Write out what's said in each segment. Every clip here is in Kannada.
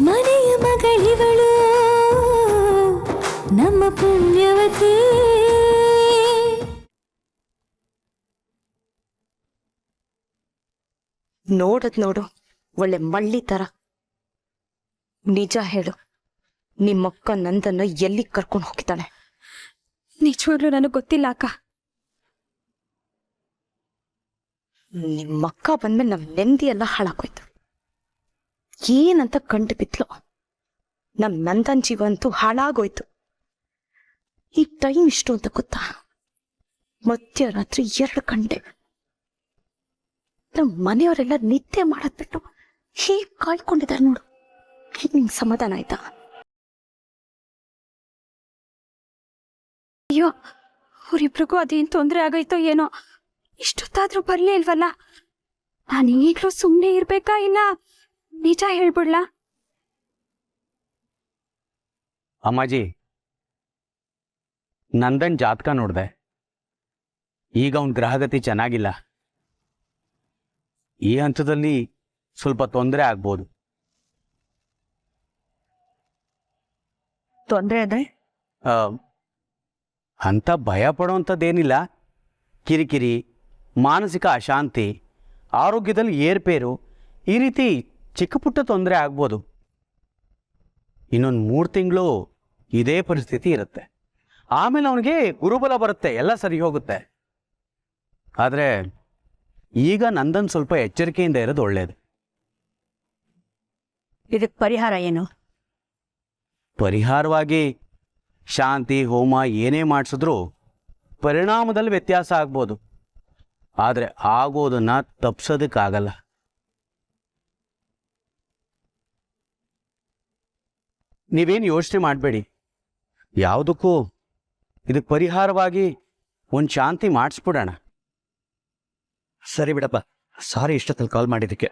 ಮನೆಯ ಮಗಳಿವಳು ನಮ್ಮ ಪುಣ್ಯವತಿ. ನೋಡು ಒಳ್ಳೆ ಮಳ್ಳಿ ತರ. ನಿಜ ಹೇಳು, ನಿಮ್ಮಕ್ಕ ನಂದನ್ನ ಎಲ್ಲಿ ಕರ್ಕೊಂಡು ಹೋಗಿದ್ದಾಳೆ? ನಿಜವಾಗ್ಲೂ ನನಗೆ ಗೊತ್ತಿಲ್ಲ ಅಕ್ಕ. ನಿಮ್ಮಕ್ಕ ಬಂದ್ಮೇಲೆ ನಮ್ ನೆಮ್ಮದಿ ಎಲ್ಲ ಹಾಳಾಗೋಯ್ತು. ಏನಂತ ಕಂಡು ಬಿದ್ಲು. ನಮ್ ನಂದನ್ ಜೀವ ಅಂತೂ ಹಾಳಾಗೋಯ್ತು. ಈ ಟೈಮ್ ಇಷ್ಟು ಅಂತ ಗೊತ್ತಾ? ಮಧ್ಯರಾತ್ರಿ 2 ಗಂಟೆ. ನಮ್ ಮನೆಯವರೆಲ್ಲ ನಿದ್ದೆ ಮಾಡದ್ ಬಿಟ್ಟು ಹೇಗ್ ಕಾಯ್ಕೊಂಡಿದ್ದಾರೆ ನೋಡು. ನಿಂಗೆ ಸಮಾಧಾನ ಆಯ್ತಾ? ಅಯ್ಯೋ, ಅವ್ರಿಬ್ರಿಗೂ ಅದೇನ್ ತೊಂದರೆ ಆಗೋಯ್ತೋ ಏನೋ. ಇಷ್ಟೊತ್ತಾದ್ರೂ ಬರ್ಲೇ ಇಲ್ವಲ್ಲ. ನಾನು ಈಗ್ಲೂ ಸುಮ್ಮನೆ ಇರ್ಬೇಕಾ ಇಲ್ಲ ನಿಜ ಹೇಳ್ಬಿಡ್ಲಾ? ಅಮ್ಮಾಜಿ, ನಂದನ್ ಜಾತಕ ನೋಡ್ದೆ. ಈಗ ಅವನ ಗ್ರಹಗತಿ ಚೆನ್ನಾಗಿಲ್ಲ. ಈ ಹಂತದಲ್ಲಿ ಸ್ವಲ್ಪ ತೊಂದರೆ ಆಗ್ಬೋದು. ತೊಂದರೆ ಅದೇ ಅಂತ ಭಯ ಪಡೋವಂಥದ್ದೇನಿಲ್ಲ. ಕಿರಿಕಿರಿ, ಮಾನಸಿಕ ಅಶಾಂತಿ, ಆರೋಗ್ಯದಲ್ಲಿ ಏರ್ಪೇರು, ಈ ರೀತಿ ಚಿಕ್ಕ ಪುಟ್ಟ ತೊಂದರೆ ಆಗ್ಬೋದು. ಇನ್ನೊಂದು 3 ತಿಂಗಳು ಇದೇ ಪರಿಸ್ಥಿತಿ ಇರುತ್ತೆ. ಆಮೇಲೆ ಅವನಿಗೆ ಗುರುಬಲ ಬರುತ್ತೆ, ಎಲ್ಲ ಸರಿ ಹೋಗುತ್ತೆ. ಆದರೆ ಈಗ ನಂದನ್ ಸ್ವಲ್ಪ ಎಚ್ಚರಿಕೆಯಿಂದ ಇರೋದು ಒಳ್ಳೆಯದು. ಇದಕ್ಕೆ ಪರಿಹಾರ ಏನು? ಪರಿಹಾರವಾಗಿ ಶಾಂತಿ ಹೋಮ ಏನೇ ಮಾಡಿಸಿದ್ರೂ ಪರಿಣಾಮದಲ್ಲಿ ವ್ಯತ್ಯಾಸ ಆಗ್ಬೋದು. ಆದರೆ ಆಗೋದನ್ನ ತಪ್ಪಿಸೋದಕ್ಕಾಗಲ್ಲ. ನೀವೇನು ಯೋಚನೆ ಮಾಡಬೇಡಿ. ಯಾವುದಕ್ಕೂ ಇದಕ್ಕೆ ಪರಿಹಾರವಾಗಿ ಒಂದು ಶಾಂತಿ ಮಾಡಿಸ್ಬಿಡೋಣ. ಸರಿ ಬಿಡಪ್ಪ, ಸಾರಿ ಇಷ್ಟೊತ್ತಲ್ಲಿ ಕಾಲ್ ಮಾಡಿದ್ದಕ್ಕೆ.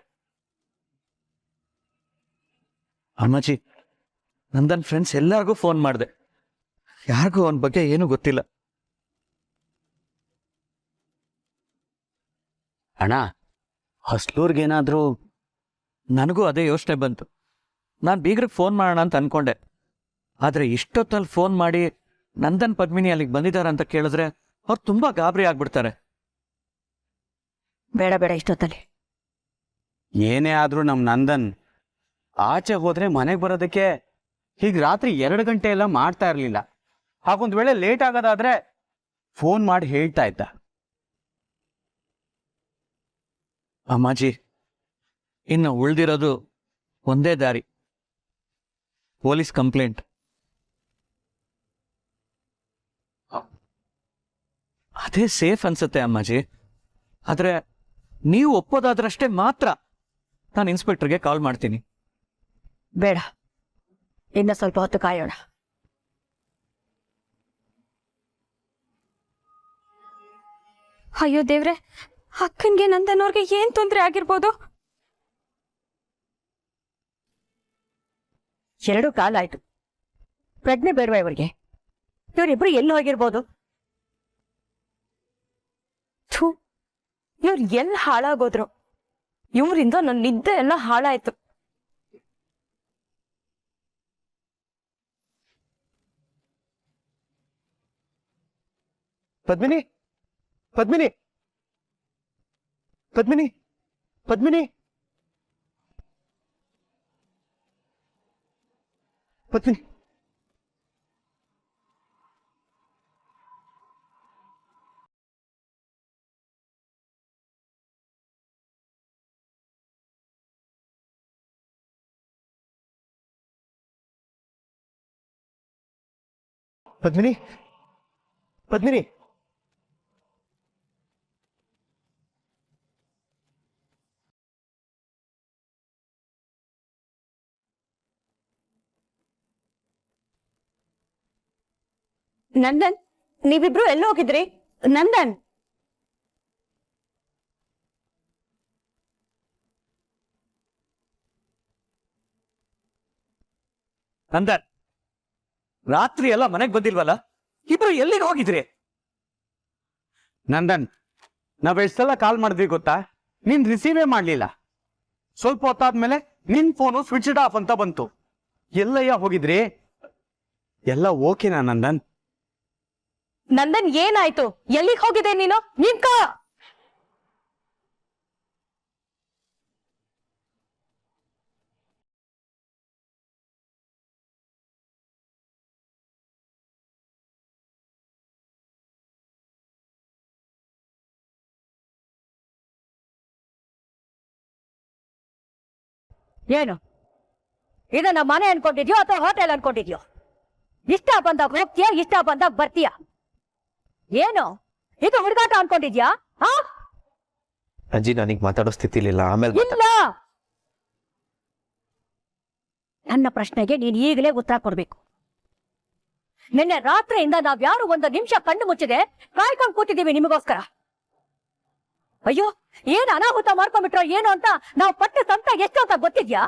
ಅಮ್ಮಾಜಿ, ನಂದನ್ ಫ್ರೆಂಡ್ಸ್ ಎಲ್ಲರಿಗೂ ಫೋನ್ ಮಾಡಿದೆ. ಯಾರಿಗೂ ಅವನ ಬಗ್ಗೆ ಏನೂ ಗೊತ್ತಿಲ್ಲ. ಅಣ್ಣ, ಹಸ್ಲೂರ್ಗೇನಾದರೂ? ನನಗೂ ಅದೇ ಯೋಚನೆ ಬಂತು. ನಾನು ಬೀಗ್ರಿಗೆ ಫೋನ್ ಮಾಡೋಣ ಅಂತ ಅನ್ಕೊಂಡೆ. ಆದರೆ ಇಷ್ಟೊತ್ತಲ್ಲಿ ಫೋನ್ ಮಾಡಿ ನಂದನ್ ಪದ್ಮಿನಿ ಅಲ್ಲಿಗೆ ಬಂದಿದ್ದಾರೆ ಅಂತ ಕೇಳಿದ್ರೆ ಅವ್ರು ತುಂಬಾ ಗಾಬರಿ ಆಗ್ಬಿಡ್ತಾರೆ. ಬೇಡ ಇಷ್ಟೊತ್ತಲ್ಲಿ. ಏನೇ ಆದರೂ ನಮ್ಮ ನಂದನ್ ಆಚೆ ಹೋದರೆ ಮನೆಗೆ ಬರೋದಕ್ಕೆ ಹೀಗೆ ರಾತ್ರಿ 2 ಗಂಟೆ ಎಲ್ಲ ಮಾಡ್ತಾ ಇರಲಿಲ್ಲ. ಹಾಗೊಂದು ವೇಳೆ ಲೇಟ್ ಆಗೋದಾದ್ರೆ ಫೋನ್ ಮಾಡಿ ಹೇಳ್ತಾ ಇದ್ದ. ಅಮ್ಮಾಜಿ, ಇನ್ನು ಉಳಿದಿರೋದು ಒಂದೇ ದಾರಿ, ಪೊಲೀಸ್ ಕಂಪ್ಲೇಂಟ್. ಅದೇ ಸೇಫ್ ಅನ್ಸುತ್ತೆ ಅಮ್ಮಾಜಿ. ಆದರೆ ನೀವು ಒಪ್ಪೋದಾದ್ರಷ್ಟೇ ಮಾತ್ರ ನಾನು ಇನ್ಸ್ಪೆಕ್ಟರ್ಗೆ ಕಾಲ್ ಮಾಡ್ತೀನಿ. ಬೇಡ, ಇನ್ನು ಸ್ವಲ್ಪ ಹೊತ್ತು ಕಾಯೋಣ. ಅಯ್ಯೋ ದೇವ್ರೆ, ಅಕ್ಕನ್ಗೆ ನಂದನವ್ರಿಗೆ ಏನ್ ತೊಂದರೆ ಆಗಿರ್ಬೋದು? 2 ಕಾಲ ಆಯ್ತು. ಪ್ರಜ್ಞೆ ಬೇಡವಾ ಇವರಿಗೆ? ಇವರಿಬ್ರು ಎಲ್ಲಿ ಹೋಗಿರ್ಬೋದು? ಇವ್ರು ಎಲ್ಲಿ ಹಾಳಾಗೋದ್ರು? ಇವರಿಂದ ನನ್ನ ನಿದ್ದೆ ಎಲ್ಲ ಹಾಳಾಯ್ತು. ಪದ್ಮಿನಿ, ಪದ್ಮಿನಿ, ಪದ್ಮಿನಿ, ಪದ್ಮಿನಿ, ಪದ್ಮಿನಿ. ಪದ್ಮಿನಿ, ಪದ್ಮಿನಿ. ನಂದನ್, ನೀವಿಬ್ರು ಎಲ್ಲಿ ಹೋಗಿದ್ರಿ? ನಂದನ್, ನಂದನ್, ರಾತ್ರಿ ಎಲ್ಲ ಮನೆಗೆ ಬಂದಿಲ್ವಲ್ಲ? ಇಬ್ರು ಎಲ್ಲಿಗೆ ಹೋಗಿದ್ರಿ? ನಂದನ್, ನಾವ್ ಎಷ್ಟೆಲ್ಲ ಕಾಲ್ ಮಾಡಿದ್ವಿ ಗೊತ್ತಾ? ನೀನ್ ರಿಸೀವೇ ಮಾಡ್ಲಿಲ್ಲ. ಸ್ವಲ್ಪ ಹೊತ್ತಾದ್ಮೇಲೆ ನಿನ್ ಫೋನು ಸ್ವಿಚ್ ಆಫ್ ಅಂತ ಬಂತು. ಎಲ್ಲಯ್ಯ ಹೋಗಿದ್ರಿ? ಎಲ್ಲ ಓಕೆನಾ ನಂದನ್? ನಂದನ್ ಏನಾಯ್ತು? ಎಲ್ಲಿಗೆ ಹೋಗಿದೆ ನೀನು? ನಿಂತ್ಕೋ. ಏನು ಇದನ್ನ ಮನೆ ಅನ್ಕೊಂಡಿದ್ಯೋ ಅಥವಾ ಹೋಟೆಲ್ ಅನ್ಕೊಂಡಿದ್ಯೋ? ಇಷ್ಟ ಬಂದಾಗ ಹೋಗ್ತೀಯಾ, ಇಷ್ಟ ಬಂದಾಗ ಬರ್ತೀಯಾ? ಏನು ಇದು ಹುಡುಗಾಟ ಅನ್ಕೊಂಡಿದ್ಯಾ? ಅಜ್ಜಿ ನನಗೆ ಮಾತಾಡೋ ಸ್ಥಿತಿಲಿಲ್ಲ, ಆಮೇಲೆ ಇಲ್ಲ, ನನ್ನ ಪ್ರಶ್ನೆಗೆ ನೀನ್ ಈಗಲೇ ಉತ್ತರ ಕೊಡ್ಬೇಕು. ನಿನ್ನೆ ರಾತ್ರಿಯಿಂದ ನಾವ್ಯಾರು ಒಂದು ನಿಮಿಷ ಕಣ್ಣು ಮುಚ್ಚಿದೆ ಕಾಯ್ಕೊಂಡು ಕೂತಿದ್ದೀವಿ ನಿಮಗೋಸ್ಕರ. ಅಯ್ಯೋ, ಏನ್ ಅನಾಹುತ ಮಾಡ್ಕೊಂಡ್ಬಿಟ್ರೋ ಏನು ಅಂತ ನಾವು ಪಟ್ಟ ಸಂತ ಎಷ್ಟು ಅಂತ ಗೊತ್ತಿದ್ಯಾ?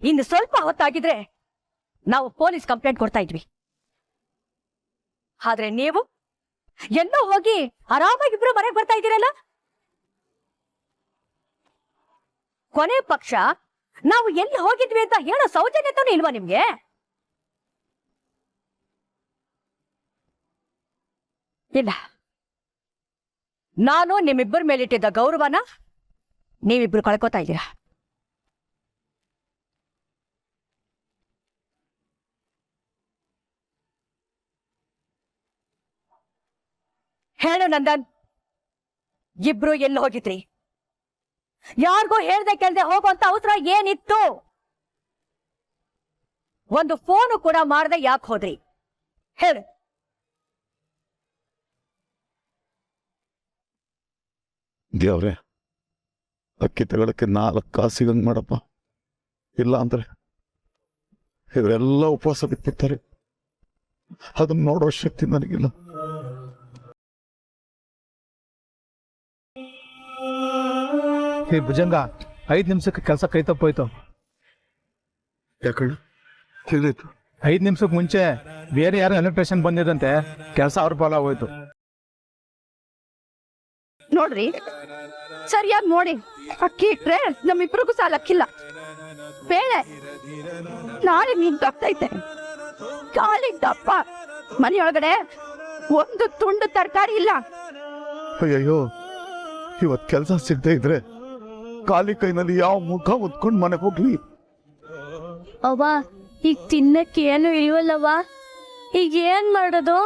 ಇನ್ನು ಸ್ವಲ್ಪ ಹೊತ್ತಾಗಿದ್ರೆ ನಾವು ಪೊಲೀಸ್ ಕಂಪ್ಲೇಂಟ್ ಕೊಡ್ತಾ ಇದ್ವಿ. ಆದ್ರೆ ನೀವು ಎಲ್ಲೋ ಹೋಗಿ ಆರಾಮಾಗಿಬ್ರು ಮನೆಗೆ ಬರ್ತಾ ಇದ್ದೀರಲ್ಲ. ಕೊನೆ ಪಕ್ಷ ನಾವು ಎಲ್ಲಿ ಹೋಗಿದ್ವಿ ಅಂತ ಹೇಳೋ ಸೌಜನ್ಯತನೂ ಇಲ್ವಾ ನಿಮ್ಗೆ? ಇಲ್ಲ, ನಾನು ನಿಮ್ಮಿಬ್ಬರ ಮೇಲಿಟ್ಟಿದ್ದ ಗೌರವನ ನೀವಿಬ್ರು ಕಳ್ಕೊತಾ ಇದ್ದೀರಾ. ಹೇಳು ನಂದನ್, ಇಬ್ರು ಎಲ್ಲಿ ಹೋಗಿದ್ರಿ? ಯಾರಿಗೂ ಹೇಳ್ದೆ ಕೇಳ್ದೆ ಹೋಗುವಂತ ಅವಸರ ಏನಿತ್ತು? ಒಂದು ಫೋನು ಕೂಡ ಮಾಡ್ದೆ ಯಾಕೆ ಹೋದ್ರಿ? ಹೇಳು. ದೇವ್ರೆ, ಅಕ್ಕಿ ತಗೊಳಕ್ಕೆ 4 ಕಾಸು ಸಿಗಂಗ್ ಮಾಡಪ್ಪ. ಇಲ್ಲ ಅಂದ್ರೆ ಇವರೆಲ್ಲ ಉಪವಾಸ ಬಿಟ್ಟಿರ್ತಾರೆ. ಅದನ್ನ ನೋಡೋ ಶಕ್ತಿ ನನಗಿಲ್ಲ. ಹೇ ಭುಜಂಗ, 5 ನಿಮಿಷಕ್ಕೆ ಕೆಲಸ ಕೈ ತಪ್ಪೋಯ್ತು. ಯಾಕಣ್ಣ, ಹೇಗಾಯ್ತು? 5 ನಿಮಿಷಕ್ಕೆ ಮುಂಚೆ ಬೇರೆ ಯಾರು ಎಲೆಕ್ಟ್ರಿಷಿಯನ್ ಬಂದಿದಂತೆ, ಕೆಲಸ ಅವ್ರ ಪಾಲ ಹೋಯ್ತು. ನೋಡ್ರಿ, ಸರಿಯಾಗಿ ನೋಡಿ. ಅಕ್ಕಿ ಇಟ್ರೆ ನಮ್ಮಿಬ್ರಿಗೂ ಸಾಲಕ್ಕಿಲ್ಲ. ಬೇಳೆ ನಾಳೆ ಮೀನ್ ತಪ್ಪೈತೆ, ಖಾಲಿ ದಪ್ಪ. ಮನೆಯೊಳಗಡೆ ಒಂದು ತುಂಡು ತರಕಾರಿ ಇಲ್ಲ. ಅಯ್ಯಯ್ಯೋ, ಇವತ್ತು ಕೆಲಸ ಸಿಗದೆ ಇದ್ರೆ ಖಾಲಿ ಕೈನಲ್ಲಿ ಯಾವ ಮುಖ ಹೊತ್ಕೊಂಡು ಮನೆಗೆ ಹೋಗ್ಲಿ? ಅವ್ವ, ಈಗ ತಿನ್ನಕ್ಕೆ ಏನು ಇಲ್ವಲ್ಲವ್ವ, ಈಗ ಏನ್ ಮಾಡೋದು?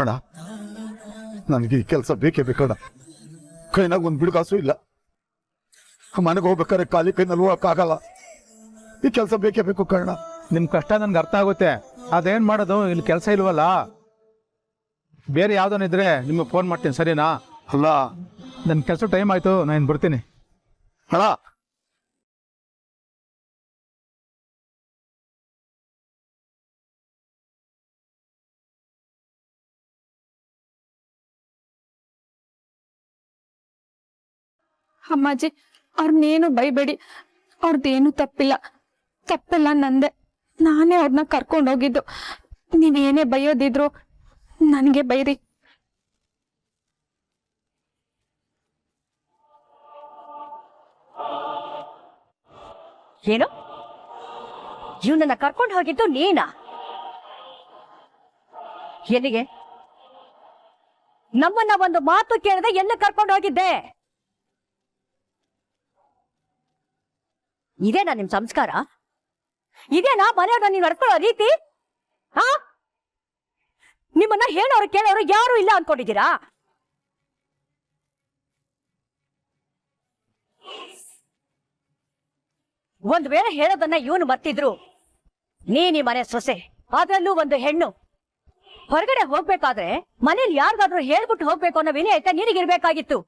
ಅಣ್ಣ, ನನಗೆ ಈ ಕೆಲಸ ಬೇಕೇ ಬೇಕಣ್ಣ. ಕೈನಾಗ ಒಂದು ಬಿಡುಗಾಸು ಇಲ್ಲ. ಮನೆಗೆ ಹೋಗ್ಬೇಕಾದ್ರೆ ಖಾಲಿ ಕೈನಲ್ಲಿ ಹೋಗಕ್ಕಾಗಲ್ಲ. ಈ ಕೆಲಸ ಬೇಕೇ ಬೇಕು ಕಣ್ಣ. ನಿಮ್ ಕಷ್ಟ ನನ್ಗೆ ಅರ್ಥ ಆಗುತ್ತೆ. ಅದೇನ್ ಮಾಡೋದು? ಇಲ್ಲಿ ಕೆಲಸ ಇಲ್ವಲ್ಲ. ಬೇರೆ ಯಾವ್ದನಿದ್ರೆ ನಿಮ್ಗೆ ಫೋನ್ ಮಾಡ್ತೀನಿ, ಸರಿನಾ? ಅಲ್ಲ ನನ್ನ ಕೆಲಸ ಟೈಮ್ ಆಯ್ತು, ನಾನು ಬರ್ತೀನಿ. ಅಣ್ಣ, ಅಮ್ಮಾಜಿ, ಅವ್ರನ್ನೇನು ಬೈಬೇಡಿ. ಅವ್ರದ್ದೇನು ತಪ್ಪಿಲ್ಲ ನಂದೆ. ನಾನೇ ಅವ್ರನ್ನ ಕರ್ಕೊಂಡೋಗಿದ್ದು. ನೀವೇನೇ ಬೈಯೋದಿದ್ರು ನನಗೆ ಬೈರಿ. ಏನು, ಇವನನ್ನ ಕರ್ಕೊಂಡು ಹೋಗಿದ್ದು ನೀನಾ? ಎಲ್ಲಿಗೆ? ನಮ್ಮನ್ನ ಒಂದು ಮಾತು ಕೇಳದೆ ಎಲ್ಲ ಕರ್ಕೊಂಡು ಹೋಗಿದ್ದೆ? ಇದೇನಾ ನಿಮ್ ಸಂಸ್ಕಾರ? ಇದೇನಾ ಮನೆಯವ್ರನ್ನ ನೀವು ನಡ್ಕೊಳ್ಳೋ ರೀತಿ? ನಿಮ್ಮನ್ನ ಹೇಳೋರು ಕೇಳೋರು ಯಾರು ಇಲ್ಲ ಅನ್ಕೊಂಡಿದ್ದೀರಾ? ಒಂದ್ ವೇಳೆ ಹೇಳೋದನ್ನ ಇವನು ಮರ್ತಿದ್ರು, ನೀನ್ ಈ ಮನೆ ಸೊಸೆ, ಅದ್ರಲ್ಲೂ ಒಂದು ಹೆಣ್ಣು, ಹೊರಗಡೆ ಹೋಗ್ಬೇಕಾದ್ರೆ ಮನೇಲಿ ಯಾರಿಗಾದ್ರೂ ಹೇಳ್ಬಿಟ್ಟು ಹೋಗ್ಬೇಕು ಅನ್ನೋ ವಿನಯತೆ ನಿನಗಿರ್ಬೇಕಾಗಿತ್ತು.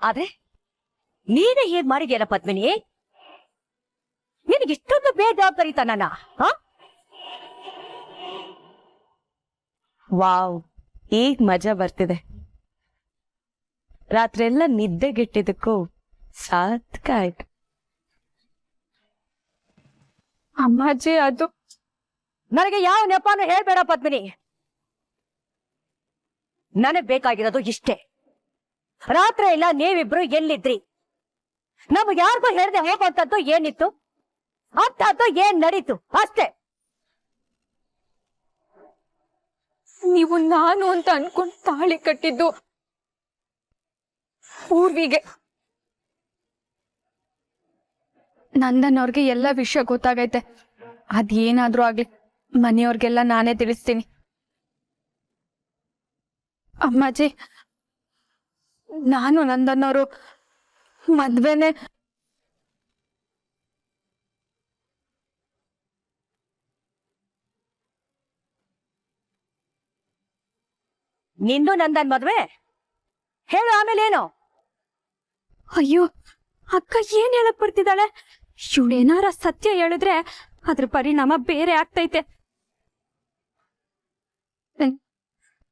ಆದ್ರೆ ನೀನೇ ಹೇಗ್ ಮಾಡಿದ್ಯಲ್ಲ ಪದ್ಮಿನಿ? ನಿನಗಿಷ್ಟೊಂದು ಬೇಜವಾಬ್ದಾರಿತನನ? ವಾವ್, ಈಗ ಮಜಾ ಬರ್ತಿದೆ. ರಾತ್ರಿ ಎಲ್ಲ ನಿದ್ದೆಗೆಟ್ಟಿದ್ದಕ್ಕೂ ಸಾರ್ಥಕ ಆಯ್ತು. ಅಮ್ಮಾಜಿ, ಅದು ನನಗೆ ಯಾವ ನೆಪನೂ ಹೇಳ್ಬೇಡ ಪದ್ಮಿನಿ. ನನಗ್ ಬೇಕಾಗಿರೋದು ಇಷ್ಟೇ. ರಾತ್ರಿ ಎಲ್ಲ ನೀವಿಬ್ರು ಎಲ್ಲಿದ್ರಿ? ನಮ್ಗೆ ಯಾರಿಗೂ ಹೇಳ್ದೆ ಹೋಗುವಂತದ್ದು ಏನಿತ್ತು, ಅಂತದ್ದು ಏನ್ ನಡೀತು ಅಷ್ಟೇ. ನೀವು ನಾನು ಅಂತ ಅನ್ಕೊಂಡು ತಾಳಿ ಕಟ್ಟಿದ್ದು ಪೂರ್ವಿಗೆ. ನಂದನ್ ಅವ್ರಿಗೆ ಎಲ್ಲ ವಿಷಯ ಗೊತ್ತಾಗೈತೆ. ಅದೇನಾದ್ರೂ ಆಗ್ಲಿ ಮನೆಯವ್ರಿಗೆಲ್ಲ ನಾನೇ ತಿಳಿಸ್ತೀನಿ. ಅಮ್ಮಾಜಿ, ನಾನು ನಂದನ್ನವರು ಮದ್ವೆನೆ ನಿಂದು ನಂದನ್ ಮದ್ವೆ ಹೇಳು, ಆಮೇಲೆ ಏನು? ಅಯ್ಯೋ ಅಕ್ಕ ಏನ್ ಹೇಳಕ್ ಬರ್ತಿದ್ದಾಳೆ? ಇವಳೇನಾರ ಸತ್ಯ ಹೇಳಿದ್ರೆ ಅದ್ರ ಪರಿಣಾಮ ಬೇರೆ ಆಗ್ತೈತೆ.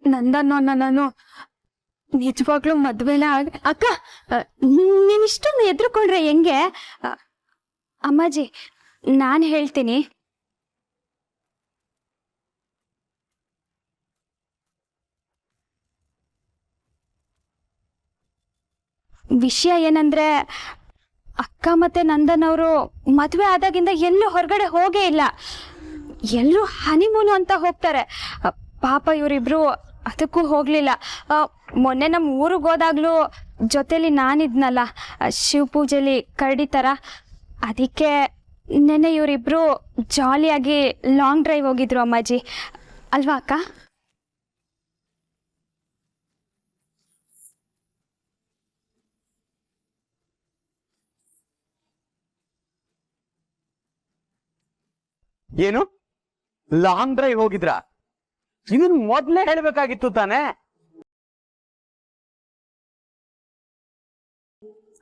ನಂದನ್ನು ನಾನು ನಿಜವಾಗ್ಲೂ ಮದ್ವೆನ ಅಕ್ಕ, ನೀನ್ ಇಷ್ಟೊಂದು ಎದ್ರುಕೊಂಡ್ರೆ ಹೆಂಗೆ? ಅಮ್ಮಾಜಿ, ನಾನ್ ಹೇಳ್ತೀನಿ. ವಿಷಯ ಏನಂದ್ರೆ, ಅಕ್ಕ ಮತ್ತೆ ನಂದನ್ ಅವರು ಮದುವೆ ಆದಾಗಿಂದ ಎಲ್ಲೂ ಹೊರಗಡೆ ಹೋಗೇ ಇಲ್ಲ. ಎಲ್ಲರೂ ಹನಿಮೂನು ಅಂತ ಹೋಗ್ತಾರೆ. ಪಾಪ ಇವರಿಬ್ರು ಅದಕ್ಕೂ ಹೋಗ್ಲಿಲ್ಲ. ಮೊನ್ನೆ ನಮ್ಮ ಊರಿಗೆ ಹೋದಾಗ್ಲೂ ಜೊತೆಲಿ ನಾನಿದ್ನಲ್ಲ, ಶಿವ ಪೂಜೆಲಿ ಕರಡಿ ಥರ. ಅದಕ್ಕೆ ನೆನ್ನೆ ಇವರಿಬ್ರು ಜಾಲಿಯಾಗಿ ಲಾಂಗ್ ಡ್ರೈವ್ ಹೋಗಿದ್ರು ಅಮ್ಮಾಜಿ, ಅಲ್ವಾ ಅಕ್ಕ? ಏನು ಲಾಂಗ್ ಡ್ರೈವ್ ಹೋಗಿದ್ರಾ? ಇದನ್ ಮೊದ್ಲೇ ಹೇಳ್ಬೇಕಾಗಿತ್ತು ತಾನೇ.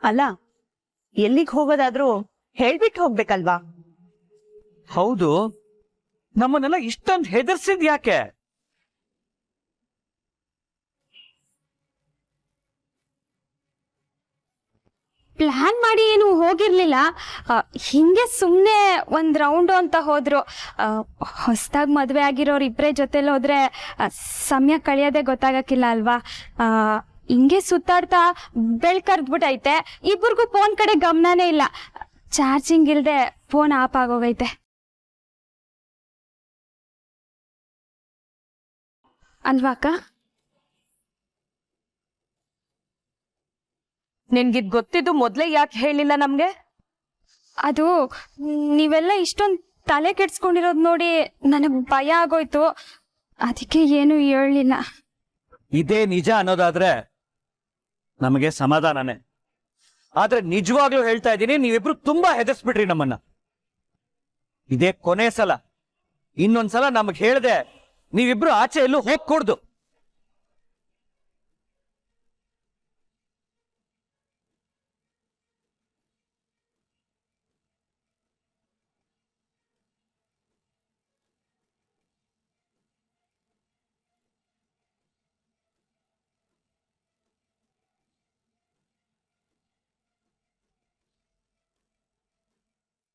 ಅಲ್ಲ, ಎಲ್ಲಿಗೆ ಹೋಗೋದಾದ್ರೂ ಹೇಳ್ಬಿಟ್ಟು ಹೋಗ್ಬೇಕಲ್ವಾ? ಹೌದು, ನಮ್ಮನ್ನೆಲ್ಲ ಇಷ್ಟೊಂದು ಹೆದರ್ಸಿದ್ ಯಾಕೆ? ಪ್ಲಾನ್ ಮಾಡಿ ಏನು ಹೋಗಿರ್ಲಿಲ್ಲ. ಹಿಂಗೆ ಸುಮ್ಮನೆ ಒಂದು ರೌಂಡು ಅಂತ ಹೋದ್ರು. ಹೊಸ್ದಾಗಿ ಮದುವೆ ಆಗಿರೋರು ಇಬ್ಬರೇ ಜೊತೆಲಿ ಹೋದ್ರೆ ಸಮಯ ಕಳೆಯೋದೇ ಗೊತ್ತಾಗಕ್ಕಿಲ್ಲ ಅಲ್ವಾ? ಹಿಂಗೆ ಸುತ್ತಾಡ್ತಾ ಬೆಳ್ಕರ್ದ್ಬಿಟ್ಟೈತೆ. ಇಬ್ಬರಿಗೂ ಫೋನ್ ಕಡೆ ಗಮನನೇ ಇಲ್ಲ. ಚಾರ್ಜಿಂಗ್ ಇಲ್ಲದೆ ಫೋನ್ ಆಫ್ ಆಗೋಗೈತೆ ಅಲ್ವಾ ಅಕ್ಕ? ನಿನ್ಗಿದ್ ಗೊತ್ತಿದ್ದು ಮೊದ್ಲೇ ಯಾಕೆ ಹೇಳಿಲ್ಲ ನಮ್ಗೆ? ಅದು ನೀವೆಲ್ಲ ಇಷ್ಟೊಂದು ತಲೆ ಕೆಡ್ಸ್ಕೊಂಡಿರೋದು ನೋಡಿ ನನಗೆ ಭಯ ಆಗೋಯ್ತು. ಅದಕ್ಕೆ ಏನು ಹೇಳಲಿಲ್ಲ. ಇದೇ ನಿಜ ಅನ್ನೋದಾದ್ರೆ ನಮಗೆ ಸಮಾಧಾನನೇ. ಆದ್ರೆ ನಿಜವಾಗ್ಲೂ ಹೇಳ್ತಾ ಇದ್ದೀನಿ, ನೀವಿಬ್ರು ತುಂಬಾ ಹೆದರ್ಸ್ಬಿಟ್ರಿ ನಮ್ಮನ್ನ. ಇದೇ ಕೊನೆ ಸಲ. ಇನ್ನೊಂದ್ಸಲ ನಮಗ್ ಹೇಳ್ದೆ ನೀವಿಬ್ರು ಆಚೆ ಎಲ್ಲೂ ಹೋಗ್ಕೊಡ್ದು.